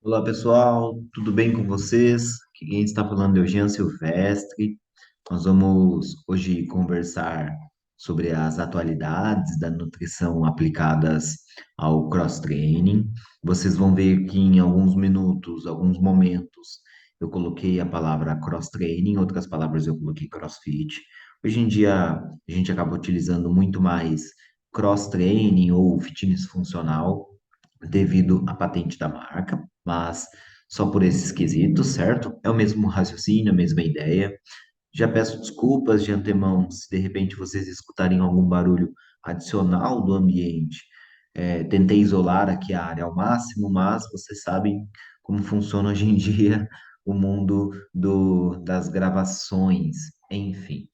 Olá pessoal, tudo bem com vocês? Aqui quem está falando é o Jean Silvestre. Nós vamos hoje conversar sobre as atualidades da nutrição aplicadas ao cross-training. Vocês vão ver que em alguns minutos, alguns momentos, eu coloquei a palavra cross-training, em outras palavras eu coloquei crossfit. Hoje em dia a gente acaba utilizando muito mais cross-training ou fitness funcional devido à patente da marca, mas só por esses quesitos, certo? É o mesmo raciocínio, a mesma ideia. Já peço desculpas de antemão se de repente vocês escutarem algum barulho adicional do ambiente. Tentei isolar aqui a área ao máximo, mas vocês sabem como funciona hoje em dia o mundo das gravações. Enfim,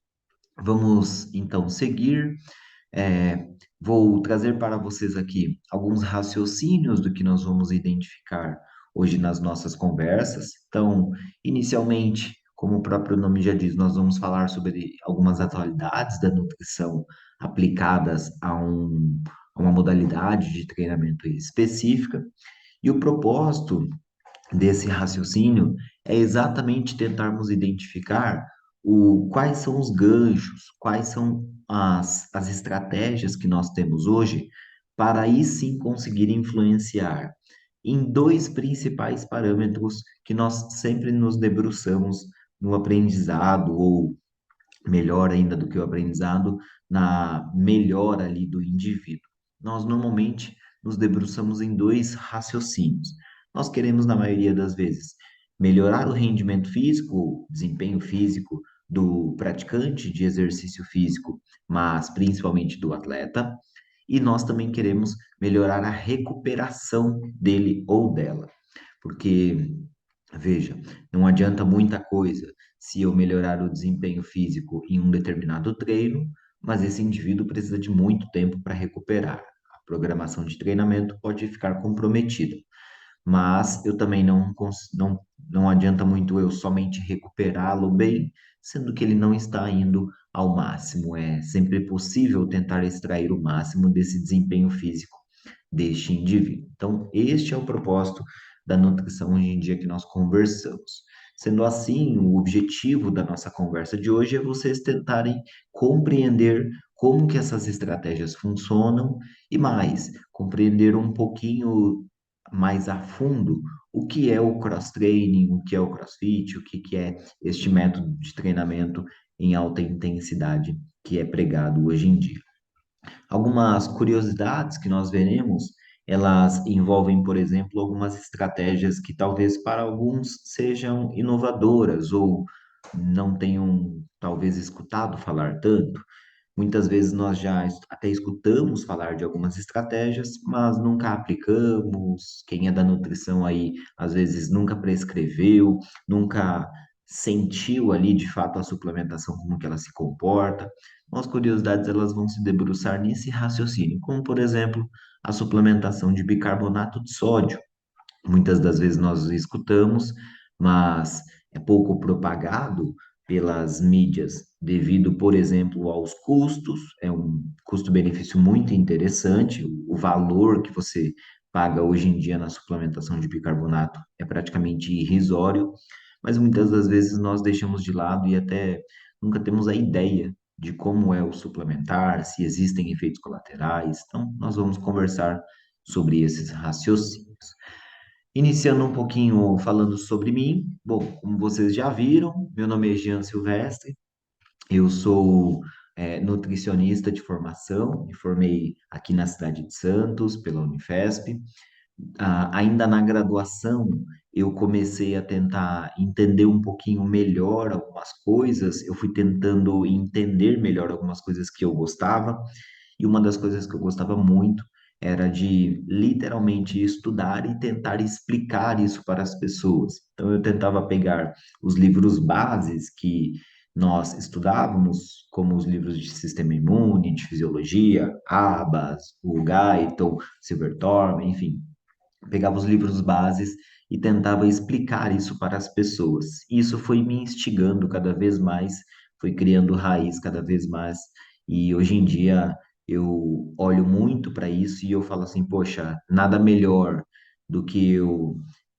vamos então seguir. É, Vou trazer para vocês aqui alguns raciocínios do que nós vamos identificar hoje nas nossas conversas. Então, inicialmente, como o próprio nome já diz, nós vamos falar sobre algumas atualidades da nutrição aplicadas a uma modalidade de treinamento específica. E o propósito desse raciocínio é exatamente tentarmos identificar quais são os ganchos, quais são as estratégias que nós temos hoje para aí sim conseguir influenciar em dois principais parâmetros que nós sempre nos debruçamos no aprendizado, ou melhor ainda do que o aprendizado, na melhora ali do indivíduo. Nós normalmente nos debruçamos em dois raciocínios. Nós queremos, na maioria das vezes, melhorar o rendimento físico, o desempenho físico do praticante de exercício físico, mas principalmente do atleta, e nós também queremos melhorar a recuperação dele ou dela. Porque veja, não adianta muita coisa se eu melhorar o desempenho físico em um determinado treino, mas esse indivíduo precisa de muito tempo para recuperar. A programação de treinamento pode ficar comprometida, mas eu também não adianta muito eu somente recuperá-lo bem, sendo que ele não está indo ao máximo. É sempre possível tentar extrair o máximo desse desempenho físico deste indivíduo. Então, este é o propósito da nutrição hoje em dia que nós conversamos. Sendo assim, o objetivo da nossa conversa de hoje é vocês tentarem compreender como que essas estratégias funcionam e mais, compreender um pouquinho mais a fundo o que é o cross-training, o que é o CrossFit, o que é este método de treinamento em alta intensidade que é pregado hoje em dia. Algumas curiosidades que nós veremos, elas envolvem, por exemplo, algumas estratégias que talvez para alguns sejam inovadoras ou não tenham talvez escutado falar tanto. Muitas vezes nós já até escutamos falar de algumas estratégias, mas nunca aplicamos. Quem é da nutrição aí, às vezes nunca prescreveu, nunca sentiu ali de fato a suplementação, como que ela se comporta. Então, as curiosidades elas vão se debruçar nesse raciocínio, como por exemplo a suplementação de bicarbonato de sódio. Muitas das vezes nós escutamos, mas é pouco propagado pelas mídias, devido, por exemplo, aos custos. É um custo-benefício muito interessante. O valor que você paga hoje em dia na suplementação de bicarbonato é praticamente irrisório, mas muitas das vezes nós deixamos de lado e até nunca temos a ideia de como é o suplementar, se existem efeitos colaterais. Então, nós vamos conversar sobre esses raciocínios. Iniciando um pouquinho falando sobre mim, bom, como vocês já viram, meu nome é Jean Silvestre, eu sou nutricionista de formação, me formei aqui na cidade de Santos, pela Unifesp. Ainda na graduação, eu comecei a tentar entender um pouquinho melhor algumas coisas, eu fui tentando entender melhor algumas coisas que eu gostava, e uma das coisas que eu gostava muito era de literalmente estudar e tentar explicar isso para as pessoas. Então eu tentava pegar os livros bases que nós estudávamos, como os livros de sistema imune, de fisiologia, Abas, o Guyton, Silverthorne, enfim, pegava os livros bases e tentava explicar isso para as pessoas. Isso foi me instigando cada vez mais, foi criando raiz cada vez mais, e hoje em dia eu olho muito para isso e eu falo assim, poxa, nada melhor do que eu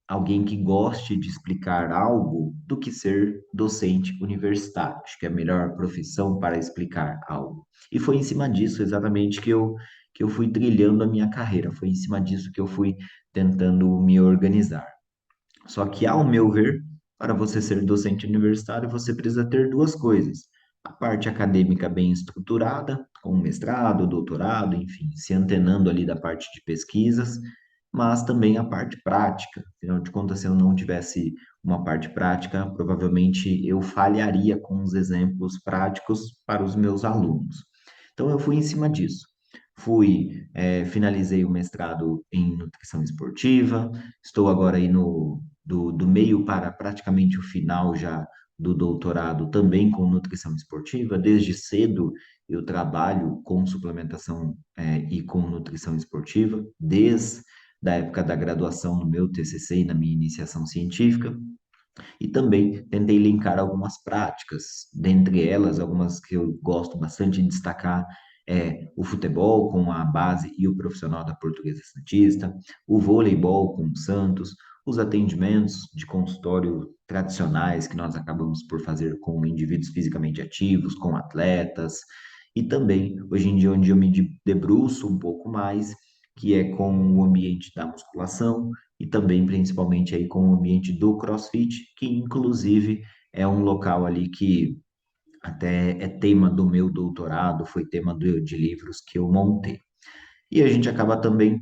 alguém que goste de explicar algo do que ser docente universitário. Acho que é a melhor profissão para explicar algo. E foi em cima disso exatamente que eu fui trilhando a minha carreira, foi em cima disso que eu fui tentando me organizar. Só que, ao meu ver, para você ser docente universitário, você precisa ter duas coisas: a parte acadêmica bem estruturada, com mestrado, doutorado, enfim, se antenando ali da parte de pesquisas, mas também a parte prática. Afinal de contas, se eu não tivesse uma parte prática, provavelmente eu falharia com os exemplos práticos para os meus alunos. Então, eu fui em cima disso. Finalizei o mestrado em nutrição esportiva, estou agora aí do meio para praticamente o final já do doutorado, também com nutrição esportiva. Desde cedo eu trabalho com suplementação, e com nutrição esportiva, desde a época da graduação no meu TCC e na minha iniciação científica. E também tentei linkar algumas práticas, dentre elas, algumas que eu gosto bastante de destacar, o futebol com a base e o profissional da Portuguesa Santista, o voleibol com o Santos, os atendimentos de consultório tradicionais que nós acabamos por fazer com indivíduos fisicamente ativos, com atletas, e também, hoje em dia, onde eu me debruço um pouco mais, que é com o ambiente da musculação, e também principalmente aí com o ambiente do CrossFit, que inclusive é um local ali que até é tema do meu doutorado, foi tema de livros que eu montei. E a gente acaba também,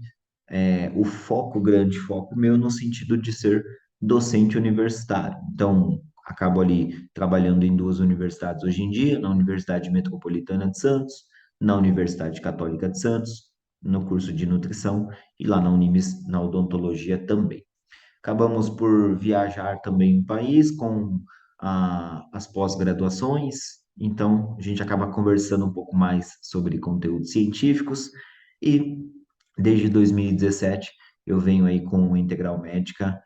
o foco, o grande foco meu no sentido de ser docente universitário. Então, acabo ali trabalhando em duas universidades hoje em dia, na Universidade Metropolitana de Santos, na Universidade Católica de Santos, no curso de nutrição, e lá na Unimes, na odontologia também. Acabamos por viajar também o país com as pós-graduações, então a gente acaba conversando um pouco mais sobre conteúdos científicos e desde 2017 eu venho aí com o Integral Médica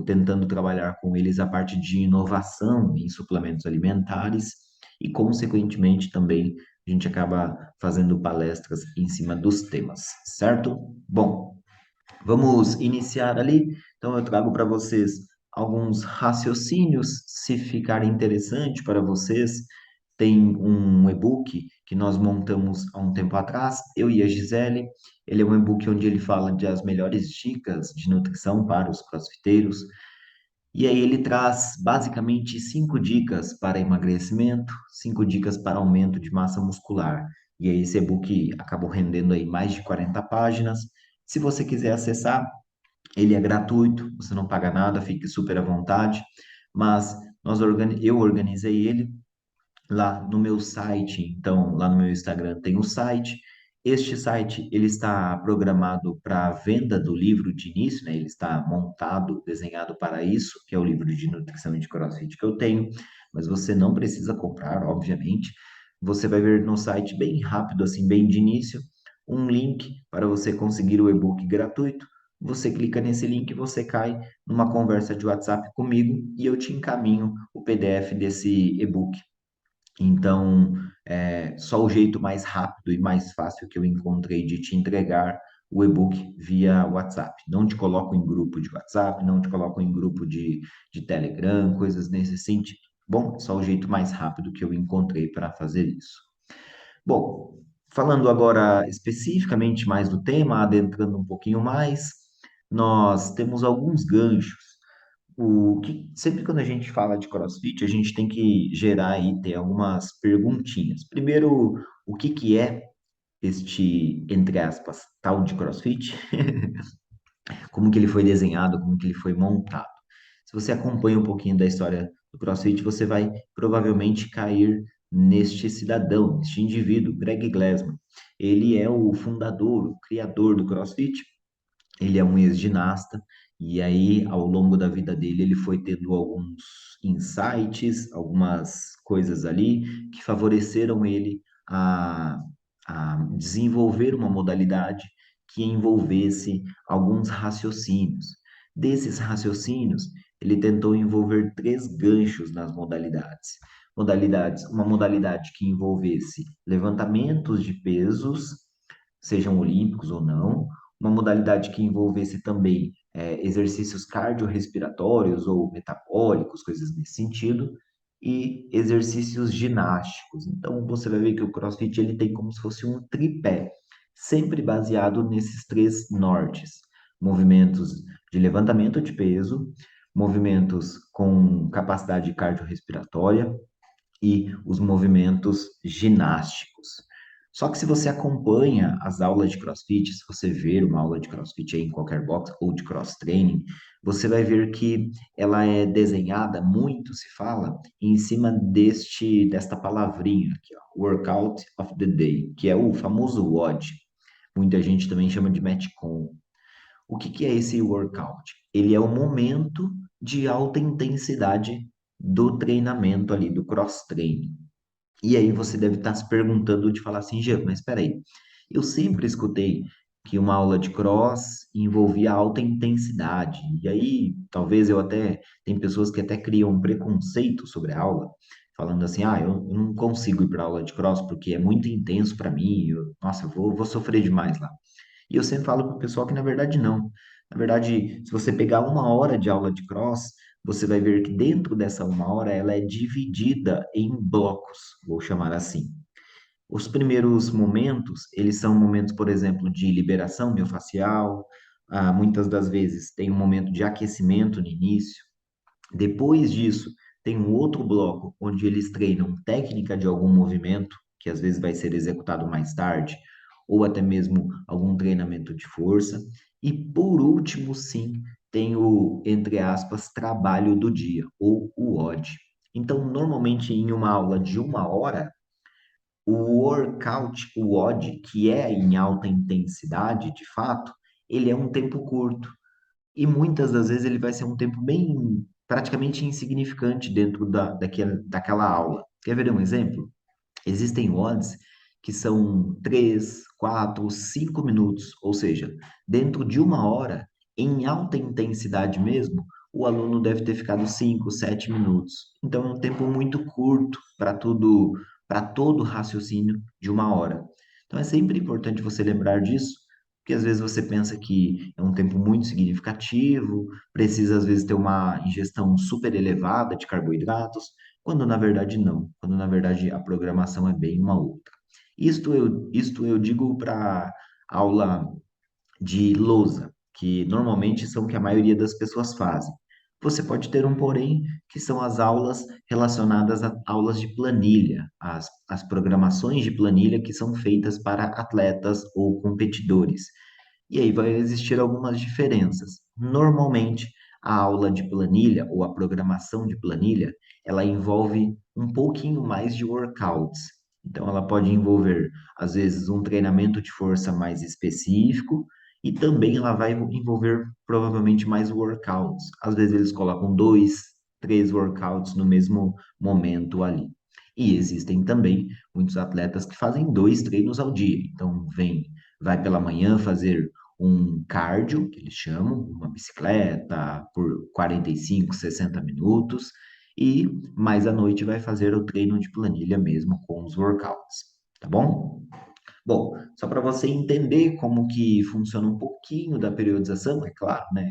tentando trabalhar com eles a parte de inovação em suplementos alimentares e, consequentemente, também a gente acaba fazendo palestras em cima dos temas, certo? Bom, vamos iniciar ali. Então, eu trago para vocês alguns raciocínios, se ficar interessante para vocês. Tem um e-book que nós montamos há um tempo atrás, eu e a Gisele. Ele é um e-book onde ele fala de as melhores dicas de nutrição para os crossfiteiros. E aí ele traz basicamente 5 dicas para emagrecimento, 5 dicas para aumento de massa muscular. E aí esse e-book acabou rendendo aí mais de 40 páginas. Se você quiser acessar, ele é gratuito, você não paga nada, fique super à vontade. Mas eu organizei ele lá no meu site. Então, lá no meu Instagram tem o site. Este site ele está programado para a venda do livro de início, né? Ele está montado, desenhado para isso, que é o livro de nutrição e de CrossFit que eu tenho. Mas você não precisa comprar, obviamente. Você vai ver no site bem rápido, assim, bem de início, um link para você conseguir o e-book gratuito. Você clica nesse link, você cai numa conversa de WhatsApp comigo e eu te encaminho o PDF desse e-book. Então, só o jeito mais rápido e mais fácil que eu encontrei de te entregar o e-book via WhatsApp. Não te coloco em grupo de WhatsApp, não te coloco em grupo de Telegram, coisas nesse sentido. Bom, só o jeito mais rápido que eu encontrei para fazer isso. Bom, falando agora especificamente mais do tema, adentrando um pouquinho mais, nós temos alguns ganchos. Sempre quando a gente fala de CrossFit, a gente tem que gerar e ter algumas perguntinhas. Primeiro, o que que é este, entre aspas, tal de CrossFit? Como que ele foi desenhado, como que ele foi montado? Se você acompanha um pouquinho da história do CrossFit, você vai provavelmente cair neste cidadão, neste indivíduo, Greg Glassman. Ele é o fundador, o criador do CrossFit. Ele é um ex-ginasta, e aí, ao longo da vida dele, ele foi tendo alguns insights, algumas coisas ali que favoreceram ele a, a desenvolver uma modalidade que envolvesse alguns raciocínios. Desses raciocínios, ele tentou envolver 3 ganchos nas modalidades. Uma modalidade que envolvesse levantamentos de pesos, sejam olímpicos ou não, uma modalidade que envolvesse também, exercícios cardiorrespiratórios ou metabólicos, coisas nesse sentido, e exercícios ginásticos. Então, você vai ver que o CrossFit ele tem como se fosse um tripé, sempre baseado nesses três nortes: movimentos de levantamento de peso, movimentos com capacidade cardiorrespiratória e os movimentos ginásticos. Só que se você acompanha as aulas de CrossFit, se você ver uma aula de CrossFit aí em qualquer box ou de cross training, você vai ver que ela é desenhada muito, se fala, em cima desta palavrinha aqui, ó, Workout of the Day, que é o famoso WOD. Muita gente também chama de Metcon. O que que é esse workout? Ele é o momento de alta intensidade do treinamento ali, do cross-training. E aí você deve estar se perguntando de falar assim, Jean, mas espera aí, eu sempre escutei que uma aula de cross envolvia alta intensidade. E aí, talvez eu até, tem pessoas que até criam um preconceito sobre a aula, falando assim, eu não consigo ir para aula de cross porque é muito intenso para mim, nossa, eu vou sofrer demais lá. E eu sempre falo para o pessoal que na verdade não. Na verdade, se você pegar uma hora de aula de cross, você vai ver que dentro dessa uma hora ela é dividida em blocos, vou chamar assim. Os primeiros momentos, eles são momentos, por exemplo, de liberação miofascial, muitas das vezes tem um momento de aquecimento no início. Depois disso, tem um outro bloco onde eles treinam técnica de algum movimento, que às vezes vai ser executado mais tarde, ou até mesmo algum treinamento de força. E por último, sim, tem o, entre aspas, trabalho do dia, ou o OD. Então, normalmente em uma aula de uma hora, o workout, o OD, que é em alta intensidade, de fato, ele é um tempo curto. E muitas das vezes ele vai ser um tempo bem, praticamente insignificante dentro daquela aula. Quer ver um exemplo? Existem odds que são 3, 4, 5 minutos, ou seja, dentro de uma hora, em alta intensidade mesmo, o aluno deve ter ficado 5, 7 minutos. Então é um tempo muito curto para todo o raciocínio de uma hora. Então é sempre importante você lembrar disso, porque às vezes você pensa que é um tempo muito significativo, precisa às vezes ter uma ingestão super elevada de carboidratos, quando na verdade não, quando na verdade a programação é bem uma outra. Isto eu digo para aula de lousa, que normalmente são o que a maioria das pessoas fazem. Você pode ter um porém, que são as aulas relacionadas a aulas de planilha, as programações de planilha que são feitas para atletas ou competidores. E aí vai existir algumas diferenças. Normalmente, a aula de planilha ou a programação de planilha, ela envolve um pouquinho mais de workouts. Então, ela pode envolver, às vezes, um treinamento de força mais específico e também ela vai envolver provavelmente mais workouts. Às vezes, eles colocam 2, 3 workouts no mesmo momento ali. E existem também muitos atletas que fazem 2 treinos ao dia. Então, vai pela manhã fazer um cardio, que eles chamam, uma bicicleta por 45, 60 minutos, e mais à noite vai fazer o treino de planilha mesmo com os workouts, tá bom? Bom, só para você entender como que funciona um pouquinho da periodização, é claro, né?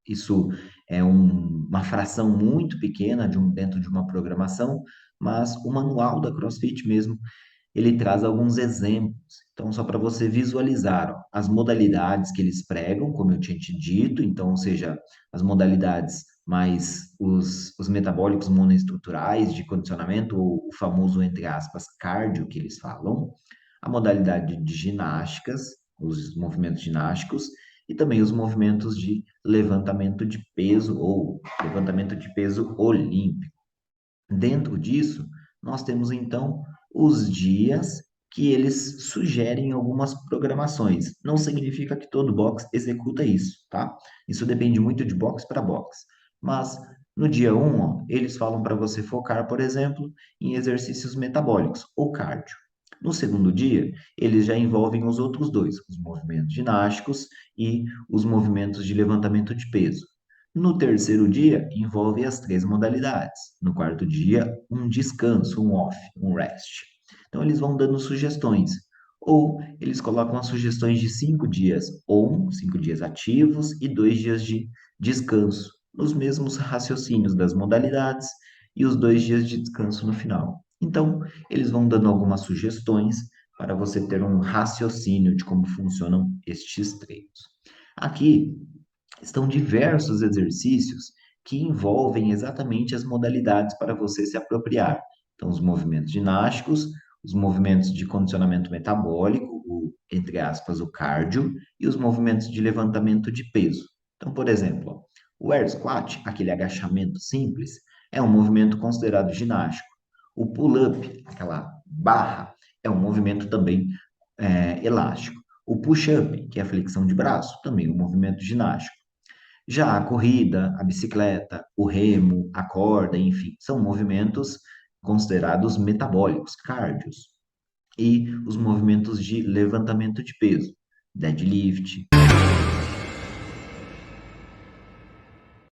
Isso é uma fração muito pequena dentro de uma programação, mas o manual da CrossFit mesmo ele traz alguns exemplos. Então, só para você visualizar, ó, as modalidades que eles pregam, como eu tinha te dito, então, ou seja, as modalidades mais os metabólicos monoestruturais de condicionamento, ou o famoso, entre aspas, cardio que eles falam, a modalidade de ginásticas, os movimentos ginásticos, e também os movimentos de levantamento de peso ou levantamento de peso olímpico. Dentro disso, nós temos então os dias que eles sugerem algumas programações. Não significa que todo box executa isso, tá? Isso depende muito de box para box. Mas no dia 1, ó, eles falam para você focar, por exemplo, em exercícios metabólicos ou cardio. No segundo dia, eles já envolvem os outros dois, os movimentos ginásticos e os movimentos de levantamento de peso. No terceiro dia, envolve as três modalidades. No quarto dia, um descanso, um off, um rest. Então, eles vão dando sugestões. Ou eles colocam as sugestões de 5 dias on, 5 dias ativos e 2 dias de descanso, nos mesmos raciocínios das modalidades e os 2 dias de descanso no final. Então, eles vão dando algumas sugestões para você ter um raciocínio de como funcionam estes treinos. Aqui estão diversos exercícios que envolvem exatamente as modalidades para você se apropriar. Então, os movimentos ginásticos, os movimentos de condicionamento metabólico, entre aspas, o cardio, e os movimentos de levantamento de peso. Então, por exemplo, ó, o air squat, aquele agachamento simples, é um movimento considerado ginástico. O pull-up, aquela barra, é um movimento também elástico. O push-up, que é a flexão de braço, também é um movimento ginástico. Já a corrida, a bicicleta, o remo, a corda, enfim, são movimentos considerados metabólicos, cardios. E os movimentos de levantamento de peso, deadlift.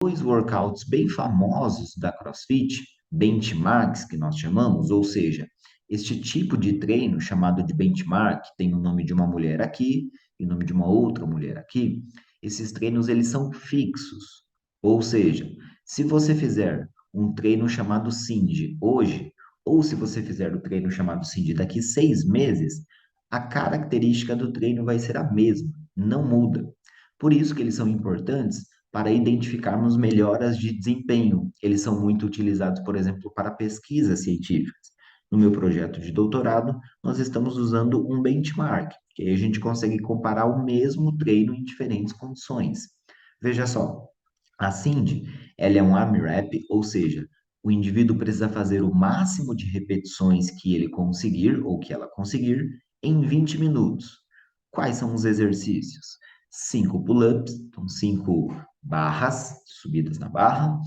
Dois workouts bem famosos da CrossFit, benchmarks que nós chamamos, ou seja, este tipo de treino chamado de benchmark, tem o nome de uma mulher aqui e o nome de uma outra mulher aqui. Esses treinos eles são fixos, ou seja, se você fizer um treino chamado Cindy hoje, ou se você fizer o treino chamado Cindy daqui 6 meses, a característica do treino vai ser a mesma, não muda. Por isso que eles são importantes para identificarmos melhoras de desempenho. Eles são muito utilizados, por exemplo, para pesquisas científicas. No meu projeto de doutorado, nós estamos usando um benchmark, que aí a gente consegue comparar o mesmo treino em diferentes condições. Veja só, a Cindy, ela é um AMRAP, ou seja, o indivíduo precisa fazer o máximo de repetições que ele conseguir ou que ela conseguir em 20 minutos. Quais são os exercícios? 5 pull-ups, então 5 barras, subidas na barra,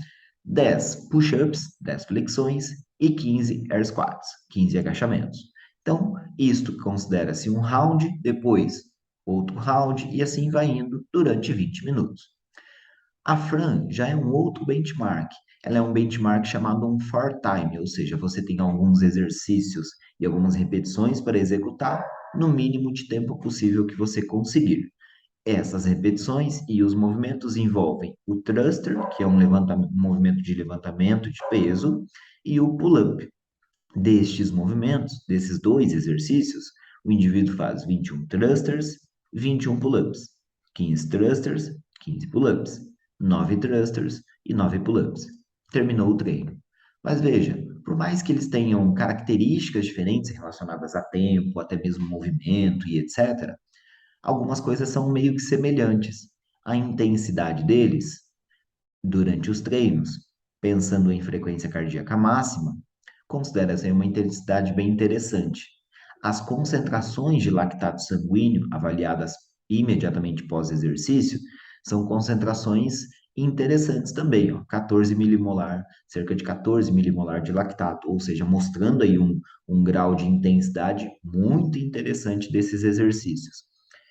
10 push-ups, 10 flexões e 15 air squats, 15 agachamentos. Então, isto considera-se um round, depois outro round e assim vai indo durante 20 minutos. A Fran já é um outro benchmark. Ela é um benchmark chamado um for time, ou seja, você tem alguns exercícios e algumas repetições para executar no mínimo de tempo possível que você conseguir. Essas repetições e os movimentos envolvem o thruster, que é um movimento de levantamento de peso, e o pull-up. Destes movimentos, desses dois exercícios, o indivíduo faz 21 thrusters, 21 pull-ups, 15 thrusters, 15 pull-ups, 9 thrusters e 9 pull-ups. Terminou o treino. Mas veja, por mais que eles tenham características diferentes relacionadas a tempo, até mesmo movimento e etc., algumas coisas são meio que semelhantes. A intensidade deles, durante os treinos, pensando em frequência cardíaca máxima, considera-se uma intensidade bem interessante. As concentrações de lactato sanguíneo, avaliadas imediatamente pós-exercício, são concentrações interessantes também, ó, 14 milimolar, cerca de 14 milimolar de lactato, ou seja, mostrando aí um grau de intensidade muito interessante desses exercícios.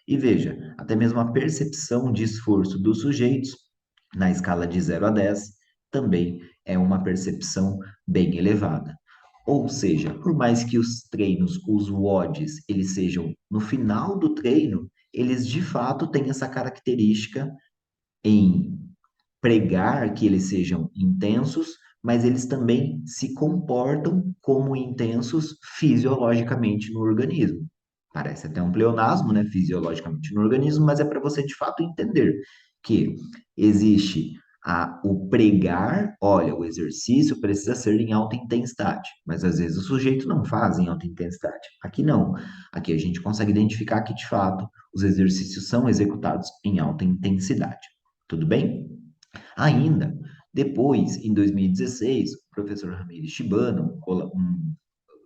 E veja, até mesmo a percepção de esforço dos sujeitos, na escala de 0 a 10, também é uma percepção bem elevada. Ou seja, por mais que os treinos, os WODs, eles sejam no final do treino, eles de fato têm essa característica em pregar que eles sejam intensos, mas eles também se comportam como intensos fisiologicamente no organismo. Parece até um pleonasmo, né? Fisiologicamente no organismo, mas é para você de fato entender que existe o pregar, olha, o exercício precisa ser em alta intensidade, mas às vezes o sujeito não faz em alta intensidade. Aqui não. Aqui a gente consegue identificar que de fato os exercícios são executados em alta intensidade. Tudo bem? Ainda, depois, em 2016, o professor Ramires Shibano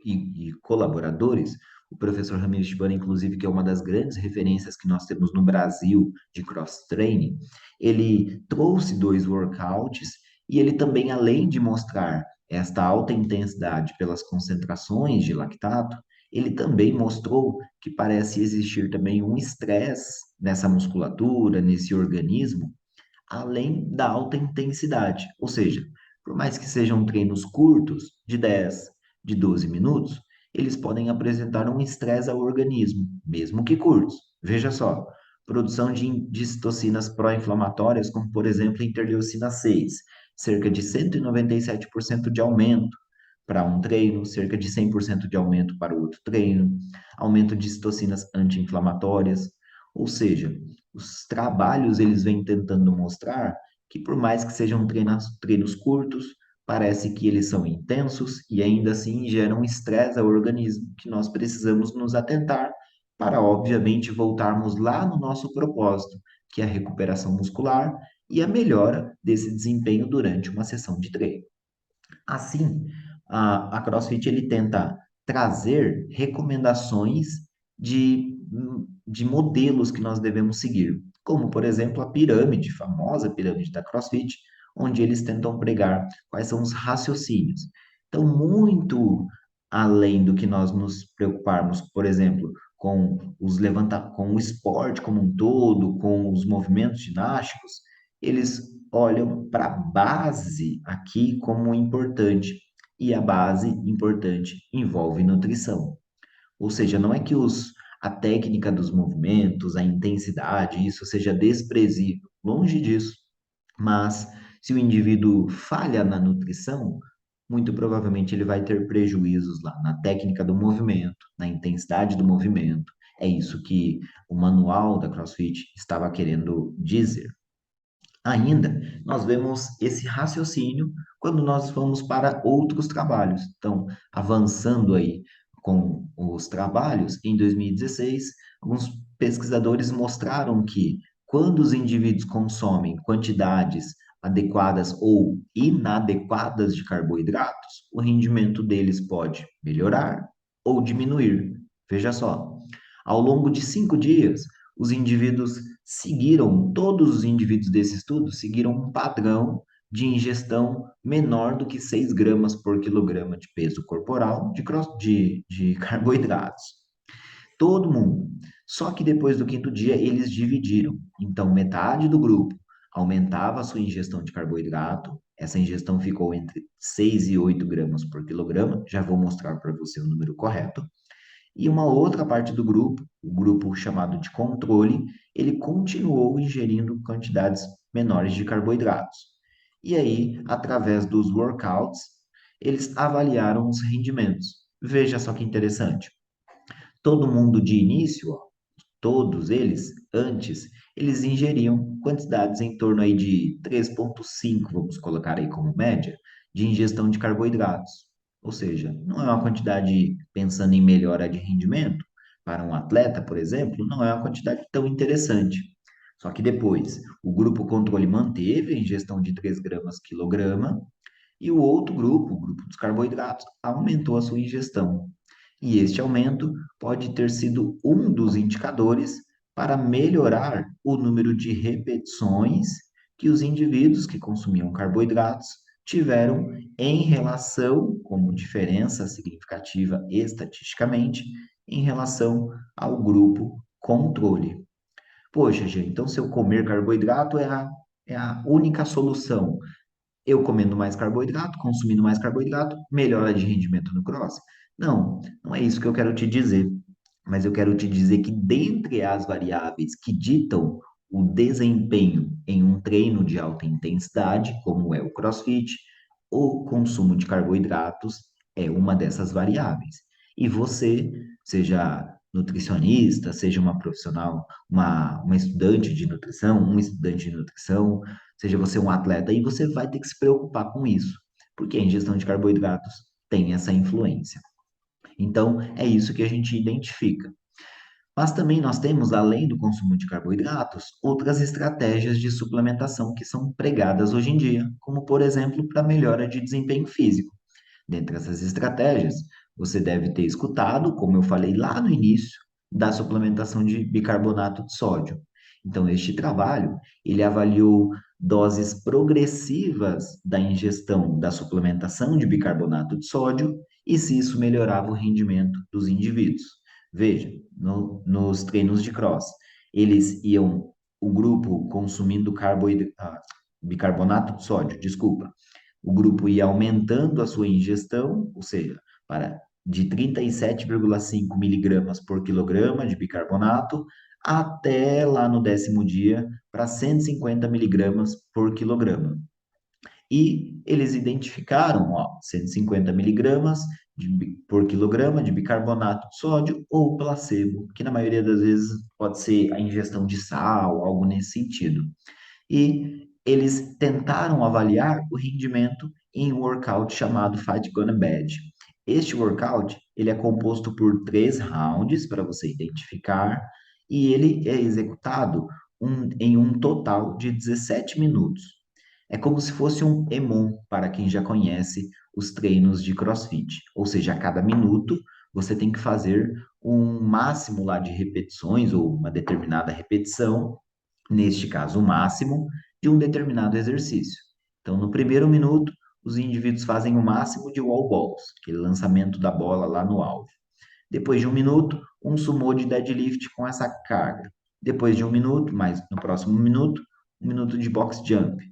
e colaboradores, o professor Ramires Shibano, inclusive, que é uma das grandes referências que nós temos no Brasil de cross-training, ele trouxe 2 workouts e ele também, além de mostrar esta alta intensidade pelas concentrações de lactato, ele também mostrou que parece existir também um estresse nessa musculatura, nesse organismo, além da alta intensidade. Ou seja, por mais que sejam treinos curtos, de 10, de 12 minutos, eles podem apresentar um estresse ao organismo, mesmo que curtos. Veja só, produção de citocinas pró-inflamatórias, como por exemplo a interleucina 6, cerca de 197% de aumento para um treino, cerca de 100% de aumento para o outro treino, aumento de citocinas anti-inflamatórias, ou seja, os trabalhos eles vêm tentando mostrar que por mais que sejam treinos curtos, parece que eles são intensos e ainda assim geram estresse ao organismo que nós precisamos nos atentar para, obviamente, voltarmos lá no nosso propósito, que é a recuperação muscular e a melhora desse desempenho durante uma sessão de treino. Assim, a CrossFit ele tenta trazer recomendações de modelos que nós devemos seguir, como, por exemplo, a pirâmide, famosa pirâmide da CrossFit, onde eles tentam pregar quais são os raciocínios. Então, muito além do que nós nos preocuparmos, por exemplo, com o esporte como um todo, com os movimentos ginásticos, eles olham para a base aqui como importante. E a base importante envolve nutrição. Ou seja, não é que a técnica dos movimentos, a intensidade, isso seja desprezível. Longe disso. Mas se o indivíduo falha na nutrição, muito provavelmente ele vai ter prejuízos lá na técnica do movimento, na intensidade do movimento. É isso que o manual da CrossFit estava querendo dizer. Ainda, nós vemos esse raciocínio quando nós vamos para outros trabalhos. Então, avançando aí com os trabalhos, em 2016, alguns pesquisadores mostraram que quando os indivíduos consomem quantidades adequadas ou inadequadas de carboidratos, o rendimento deles pode melhorar ou diminuir. Veja só, ao longo de 5 dias, os indivíduos todos os indivíduos desse estudo seguiram um padrão de ingestão menor do que 6 gramas por quilograma de peso corporal de carboidratos. Todo mundo. Só que depois do quinto dia, eles dividiram. Então, metade do grupo aumentava a sua ingestão de carboidrato. Essa ingestão ficou entre 6 e 8 gramas por quilograma. Já vou mostrar para você o número correto. E uma outra parte do grupo, o grupo chamado de controle, ele continuou ingerindo quantidades menores de carboidratos. E aí, através dos workouts, eles avaliaram os rendimentos. Veja só que interessante. Todo mundo de início, ó, todos eles, antes, eles ingeriam quantidades em torno aí de 3,5, vamos colocar aí como média, de ingestão de carboidratos. Ou seja, não é uma quantidade, pensando em melhora de rendimento, para um atleta, por exemplo, não é uma quantidade tão interessante. Só que depois, o grupo controle manteve a ingestão de 3 gramas quilograma e o outro grupo, o grupo dos carboidratos, aumentou a sua ingestão. E este aumento pode ter sido um dos indicadores para melhorar o número de repetições que os indivíduos que consumiam carboidratos tiveram em relação, como diferença significativa estatisticamente, em relação ao grupo controle. Poxa, gente, então se eu comer carboidrato é a única solução. Eu comendo mais carboidrato, consumindo mais carboidrato, melhora de rendimento no cross? Não, não é isso que eu quero te dizer. Mas eu quero te dizer que dentre as variáveis que ditam o desempenho em um treino de alta intensidade, como é o CrossFit, o consumo de carboidratos é uma dessas variáveis. E você, seja nutricionista, seja uma profissional, uma estudante de nutrição, um estudante de nutrição, seja você um atleta, e você vai ter que se preocupar com isso, porque a ingestão de carboidratos tem essa influência. Então, é isso que a gente identifica. Mas também nós temos, além do consumo de carboidratos, outras estratégias de suplementação que são pregadas hoje em dia, como, por exemplo, para melhora de desempenho físico. Dentre essas estratégias, você deve ter escutado, como eu falei lá no início, da suplementação de bicarbonato de sódio. Então, este trabalho, ele avaliou doses progressivas da ingestão da suplementação de bicarbonato de sódio e se isso melhorava o rendimento dos indivíduos. Veja, nos treinos de cross, o grupo consumindo bicarbonato de sódio, desculpa, o grupo ia aumentando a sua ingestão, ou seja, para de 37,5 miligramas por quilograma de bicarbonato até lá no 10º dia para 150 miligramas por quilograma. E eles identificaram, 150 miligramas por quilograma de bicarbonato de sódio ou placebo, que na maioria das vezes pode ser a ingestão de sal, algo nesse sentido. E eles tentaram avaliar o rendimento em um workout chamado Fight Gonna Bad. Este workout, ele é composto por 3 rounds para você identificar e ele é executado em um total de 17 minutos. É como se fosse um EMOM para quem já conhece os treinos de CrossFit. Ou seja, a cada minuto você tem que fazer um máximo lá de repetições ou uma determinada repetição, neste caso o máximo, de um determinado exercício. Então, no primeiro minuto, os indivíduos fazem o máximo de wall balls, aquele lançamento da bola lá no alvo. Depois de um minuto, um sumô de deadlift com essa carga. Depois de um minuto, mais no próximo minuto, um minuto de box jump.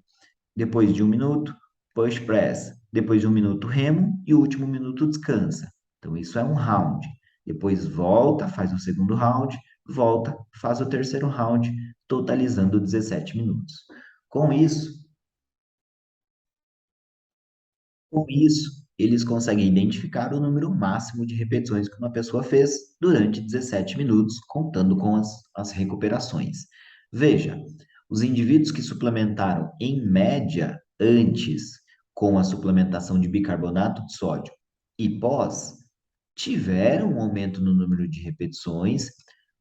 Depois de um minuto, push press. Depois de um minuto, remo. E o último minuto, descansa. Então, isso é um round. Depois volta, faz o segundo round, volta, faz o terceiro round, totalizando 17 minutos. Com isso, com isso, eles conseguem identificar o número máximo de repetições que uma pessoa fez durante 17 minutos, contando com as recuperações. Veja, os indivíduos que suplementaram em média antes com a suplementação de bicarbonato de sódio e pós tiveram um aumento no número de repetições,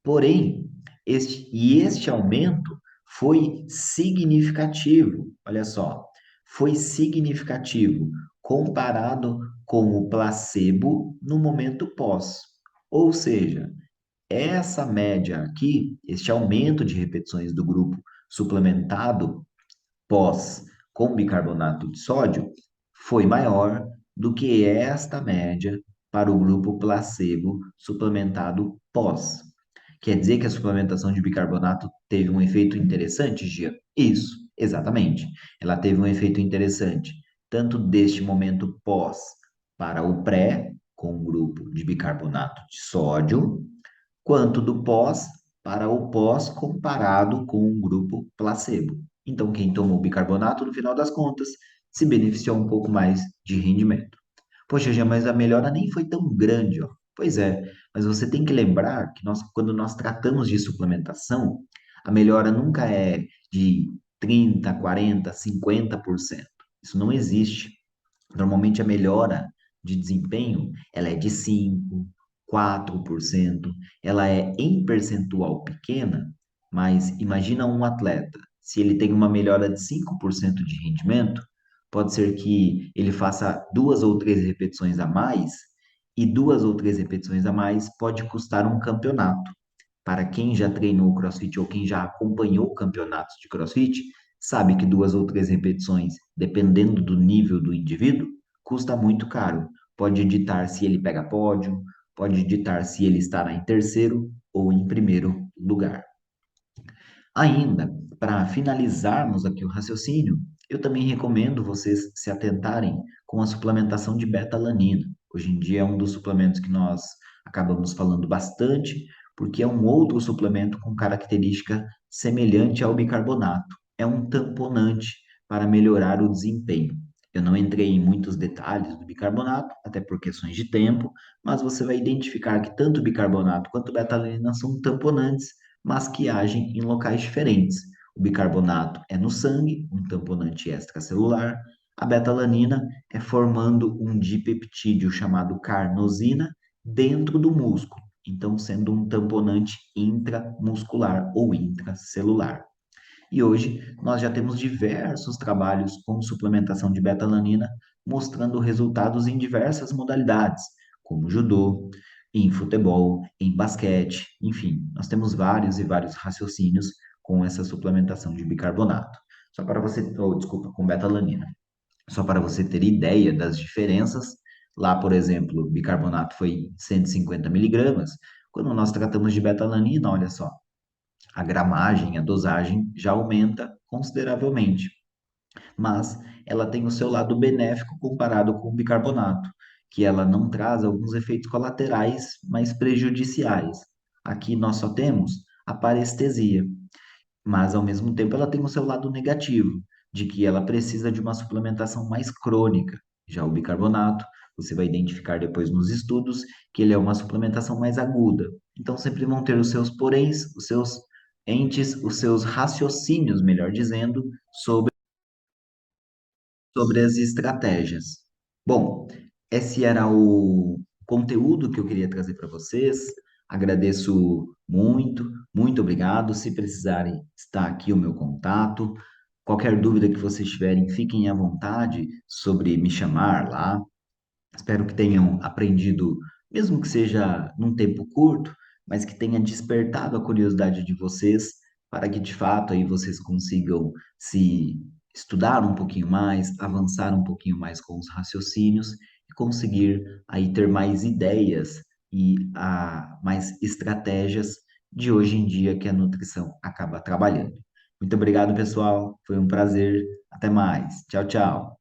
porém, este aumento foi significativo. Olha só, foi significativo comparado com o placebo no momento pós. Ou seja, essa média aqui, este aumento de repetições do grupo suplementado pós com bicarbonato de sódio foi maior do que esta média para o grupo placebo suplementado pós. Quer dizer que a suplementação de bicarbonato teve um efeito interessante, Gia? Isso, exatamente. Ela teve um efeito interessante, tanto deste momento pós para o pré, com o grupo de bicarbonato de sódio, quanto do pós para o pós comparado com o grupo placebo. Então, quem tomou bicarbonato, no final das contas, se beneficiou um pouco mais de rendimento. Poxa, Jean, mas a melhora nem foi tão grande, ó. Pois é, mas você tem que lembrar que quando nós tratamos de suplementação, a melhora nunca é de 30, 40, 50%. Isso não existe. Normalmente a melhora de desempenho, ela é de 5, 4%. Ela é em percentual pequena, mas imagina um atleta, se ele tem uma melhora de 5% de rendimento, pode ser que ele faça 2 ou 3 repetições a mais, e 2 ou 3 repetições a mais pode custar um campeonato. Para quem já treinou CrossFit ou quem já acompanhou campeonatos de CrossFit, sabe que 2 ou 3 repetições, dependendo do nível do indivíduo, custa muito caro. Pode ditar se ele pega pódio, pode ditar se ele estará em terceiro ou em primeiro lugar. Ainda, para finalizarmos aqui o raciocínio, eu também recomendo vocês se atentarem com a suplementação de beta-alanina. Hoje em dia é um dos suplementos que nós acabamos falando bastante, porque é um outro suplemento com característica semelhante ao bicarbonato. É um tamponante para melhorar o desempenho. Eu não entrei em muitos detalhes do bicarbonato, até por questões de tempo, mas você vai identificar que tanto o bicarbonato quanto a beta-alanina são tamponantes, mas que agem em locais diferentes. O bicarbonato é no sangue, um tamponante extracelular. A beta-alanina é formando um dipeptídeo chamado carnosina dentro do músculo, então sendo um tamponante intramuscular ou intracelular. E hoje nós já temos diversos trabalhos com suplementação de beta-alanina mostrando resultados em diversas modalidades, como judô, em futebol, em basquete, enfim, nós temos vários e vários raciocínios com essa suplementação de bicarbonato. Só para você, desculpa, com beta-alanina. Só para você ter ideia das diferenças, lá, por exemplo, bicarbonato foi 150 miligramas. Quando nós tratamos de beta-alanina, olha só, a gramagem, a dosagem já aumenta consideravelmente, mas ela tem o seu lado benéfico comparado com o bicarbonato. que ela não traz alguns efeitos colaterais mais prejudiciais. Aqui nós só temos a parestesia, mas ao mesmo tempo ela tem o seu lado negativo, de que ela precisa de uma suplementação mais crônica. Já o bicarbonato, você vai identificar depois nos estudos que ele é uma suplementação mais aguda. Então sempre vão ter os seus poréns, os seus entes, os seus raciocínios, melhor dizendo, sobre as estratégias. Bom, esse era o conteúdo que eu queria trazer para vocês. Agradeço muito, muito obrigado. Se precisarem, está aqui o meu contato. Qualquer dúvida que vocês tiverem, fiquem à vontade sobre me chamar lá. Espero que tenham aprendido, mesmo que seja num tempo curto, mas que tenha despertado a curiosidade de vocês para que de fato aí vocês consigam se estudar um pouquinho mais, avançar um pouquinho mais com os raciocínios e conseguir aí ter mais ideias e mais estratégias de hoje em dia que a nutrição acaba trabalhando. Muito obrigado, pessoal. Foi um prazer. Até mais. Tchau, tchau.